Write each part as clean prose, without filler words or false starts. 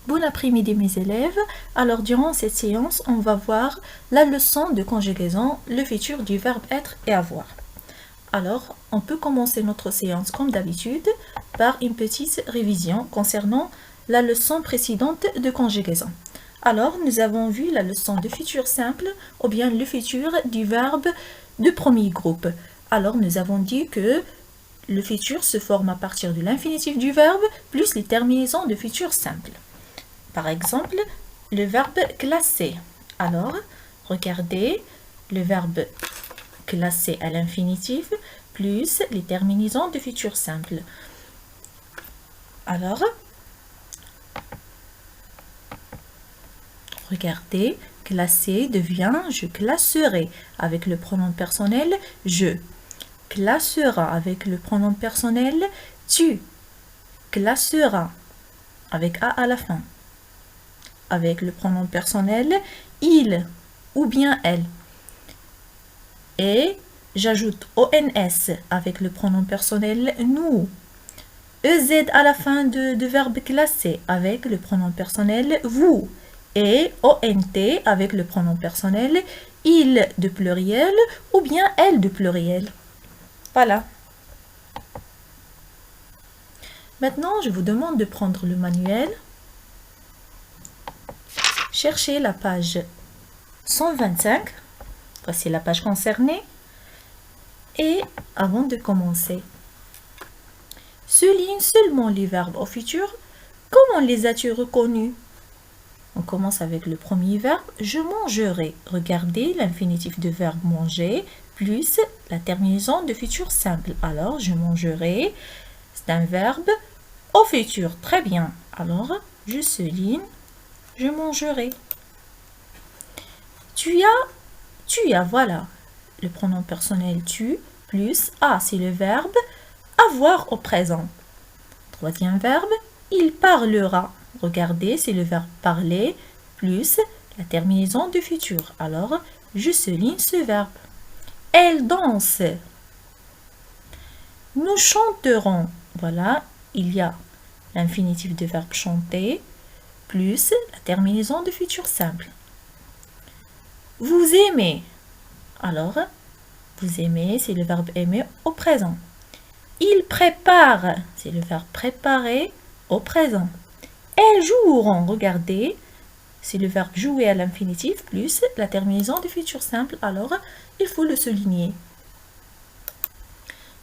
Bon après-midi mes élèves. Alors durant cette séance, on va voir la leçon de conjugaison, le futur du verbe être et avoir. Alors, on peut commencer notre séance comme d'habitude par une petite révision concernant la leçon précédente de conjugaison. Alors, nous avons vu la leçon de futur simple ou bien le futur du verbe de premier groupe. Alors, nous avons dit que le futur se forme à partir de l'infinitif du verbe plus les terminaisons de futur simple. Par exemple, le verbe classer. Alors, regardez le verbe classer à l'infinitif plus les terminaisons de futur simple. Alors, regardez, classer devient je classerai avec le pronom personnel je. Classera avec le pronom personnel tu. Classera avec a à la fin. Avec le pronom personnel il ou bien elle. Et j'ajoute ONS avec le pronom personnel nous. EZ à la fin de verbe classé avec le pronom personnel vous. Et ONT avec le pronom personnel il de pluriel ou bien elle de pluriel. Voilà. Maintenant, je vous demande de prendre le manuel. Cherchez la page 125. Voici la page concernée. Et avant de commencer, souligne seulement les verbes au futur. Comment les as-tu reconnus? On commence avec le premier verbe, je mangerai. Regardez l'infinitif de verbe manger plus la terminaison de futur simple. Alors, je mangerai, c'est un verbe au futur. Très bien. Alors, je souligne, je mangerai. Tu as, voilà. Le pronom personnel tu plus a, c'est le verbe avoir au présent. Troisième verbe, il parlera. Regardez, c'est le verbe parler plus la terminaison du futur. Alors, je souligne ce verbe. Elle danse. Nous chanterons. Voilà, il y a l'infinitif du verbe chanter plus la terminaison du futur simple. Vous aimez. Alors, vous aimez, c'est le verbe aimer au présent. Il prépare, c'est le verbe préparer au présent. Elles joueront, regardez, c'est le verbe jouer à l'infinitif plus la terminaison du futur simple, alors il faut le souligner.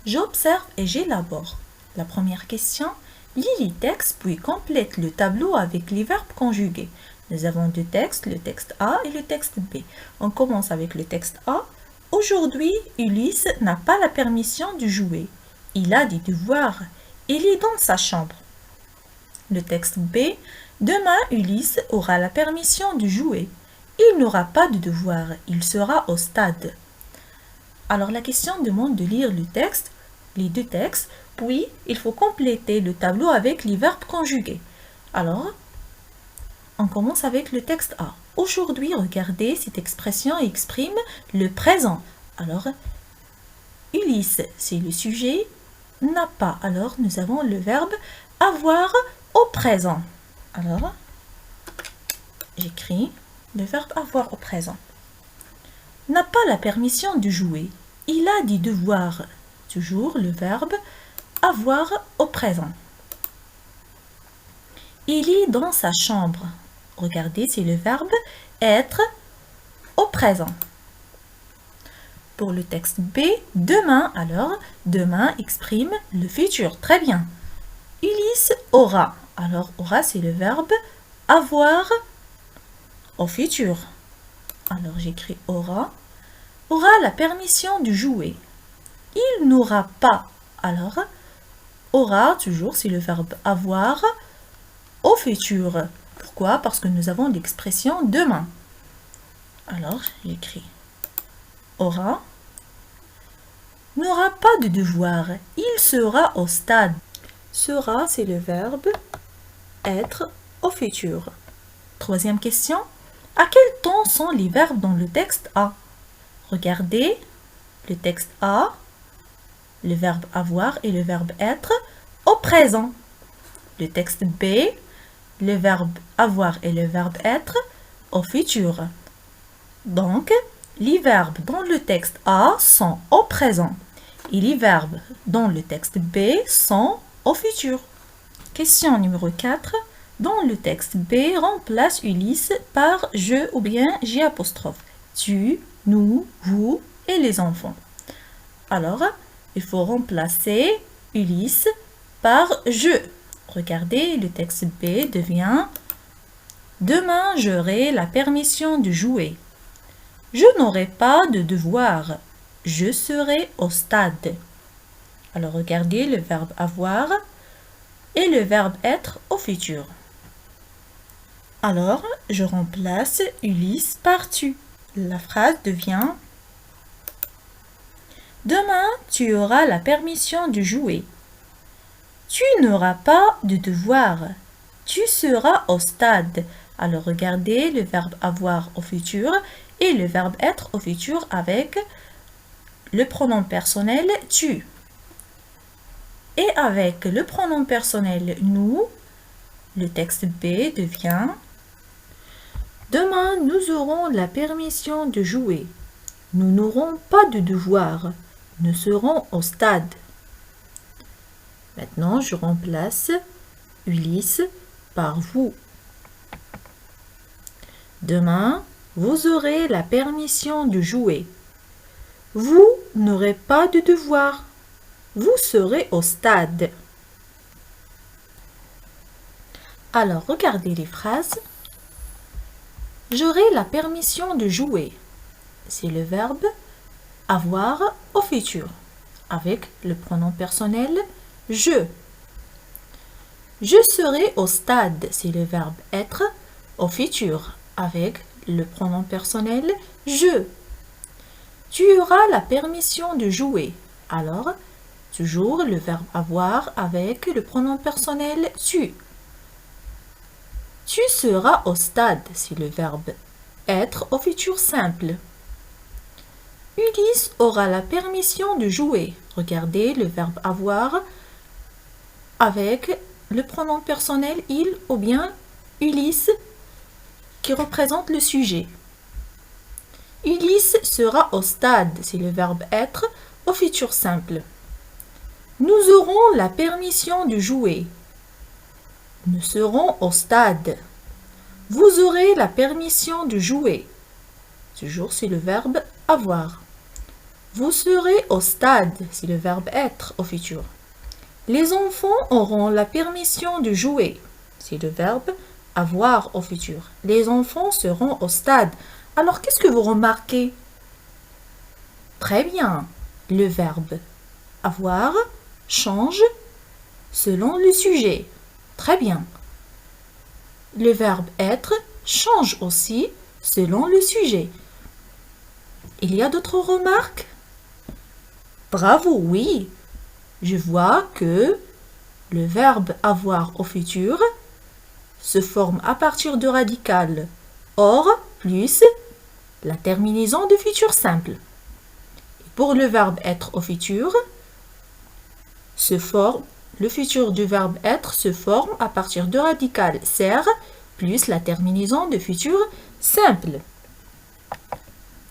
J'observe et j'élabore. La première question, lis les textes puis complète le tableau avec les verbes conjugués. Nous avons deux textes, le texte A et le texte B. On commence avec le texte A. Aujourd'hui, Ulysse n'a pas la permission de jouer. Il a des devoirs. Il est dans sa chambre. Le texte B. Demain, Ulysse aura la permission de jouer. Il n'aura pas de devoir. Il sera au stade. Alors la question demande de lire le texte, les deux textes, puis il faut compléter le tableau avec les verbes conjugués. Alors, on commence avec le texte A. Aujourd'hui, regardez, cette expression exprime le présent. Alors, Ulysse, c'est le sujet, n'a pas. Alors, nous avons le verbe avoir au présent. Alors, j'écris le verbe avoir au présent. N'a pas la permission de jouer. Il a des devoirs. Toujours le verbe avoir au présent. Il est dans sa chambre. Regardez, c'est le verbe être au présent. Pour le texte B, demain, alors, demain exprime le futur. Très bien. Ulysse aura. Alors, aura, c'est le verbe avoir au futur. Alors, j'écris aura. Aura la permission de jouer. Il n'aura pas. Alors, aura, toujours, c'est le verbe avoir au futur. Pourquoi? Parce que nous avons l'expression demain. Alors, j'écris aura. N'aura pas de devoir. Il sera au stade. Sera, c'est le verbe être au futur. Troisième question. À quel temps sont les verbes dans le texte A? Regardez le texte A, le verbe avoir et le verbe être au présent. Le texte B, le verbe avoir et le verbe être au futur. Donc, les verbes dans le texte A sont au présent et les verbes dans le texte B sont au futur. Question numéro 4. Dans le texte B, remplace Ulysse par je ou bien J'. Tu, nous, vous et les enfants. Alors, il faut remplacer Ulysse par je. Regardez, le texte B devient demain, j'aurai la permission de jouer. Je n'aurai pas de devoir. Je serai au stade. Alors, regardez le verbe avoir et le verbe être au futur. Alors, je remplace Ulysse par tu. La phrase devient demain, tu auras la permission de jouer. Tu n'auras pas de devoir. Tu seras au stade. Alors, regardez le verbe avoir au futur et le verbe être au futur avec le pronom personnel tu. Et avec le pronom personnel nous, le texte B devient demain, nous aurons la permission de jouer. Nous n'aurons pas de devoir. Nous serons au stade. Maintenant, je remplace Ulysse par vous. Demain, vous aurez la permission de jouer. Vous n'aurez pas de devoir. Vous serez au stade. Alors, regardez les phrases. J'aurai la permission de jouer. C'est le verbe avoir au futur avec le pronom personnel je. Je serai au stade. C'est le verbe être au futur avec le pronom personnel je. Tu auras la permission de jouer. Alors, toujours le verbe avoir avec le pronom personnel tu. Tu seras au stade, c'est le verbe être au futur simple. Ulysse aura la permission de jouer. Regardez le verbe avoir avec le pronom personnel il ou bien Ulysse qui représente le sujet. Ulysse sera au stade, c'est le verbe être au futur simple. Nous aurons la permission de jouer. Nous serons au stade. Vous aurez la permission de jouer. Toujours, c'est le verbe avoir. Vous serez au stade, c'est le verbe être au futur. Les enfants auront la permission de jouer. C'est le verbe avoir au futur. Les enfants seront au stade. Alors, qu'est-ce que vous remarquez? Très bien. Le verbe avoir change selon le sujet. Très bien. Le verbe être change aussi selon le sujet. Il y a d'autres remarques? Bravo, oui. Je vois que le verbe avoir au futur se forme à partir de radical or plus la terminaison de futur simple. Et pour le verbe être au futur, le futur du verbe être se forme à partir de radical ser plus la terminaison de futur simple.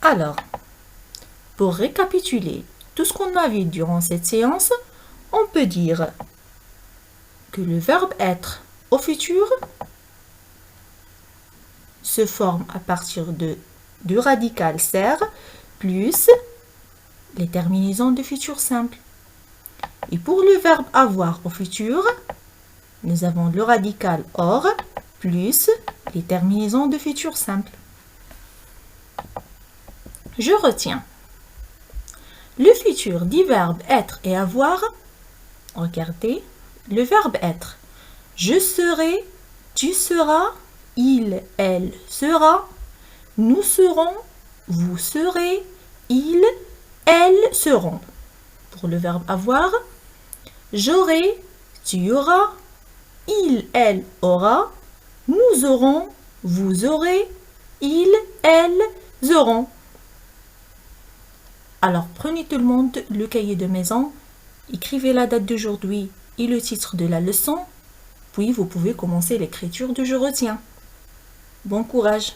Alors, pour récapituler tout ce qu'on a vu durant cette séance, on peut dire que le verbe être au futur se forme à partir du radical ser plus les terminaisons de futur simple. Et pour le verbe avoir au futur, nous avons le radical or plus les terminaisons de futur simple. Je retiens. Le futur des verbes être et avoir. Regardez, le verbe être. Je serai, tu seras, il, elle sera, nous serons, vous serez, ils, elles seront. Pour le verbe avoir, j'aurai, tu auras, il, elle aura, nous aurons, vous aurez, ils, elles auront. Alors prenez tout le monde le cahier de maison, écrivez la date d'aujourd'hui et le titre de la leçon, Puis vous pouvez commencer l'écriture de je retiens. Bon courage!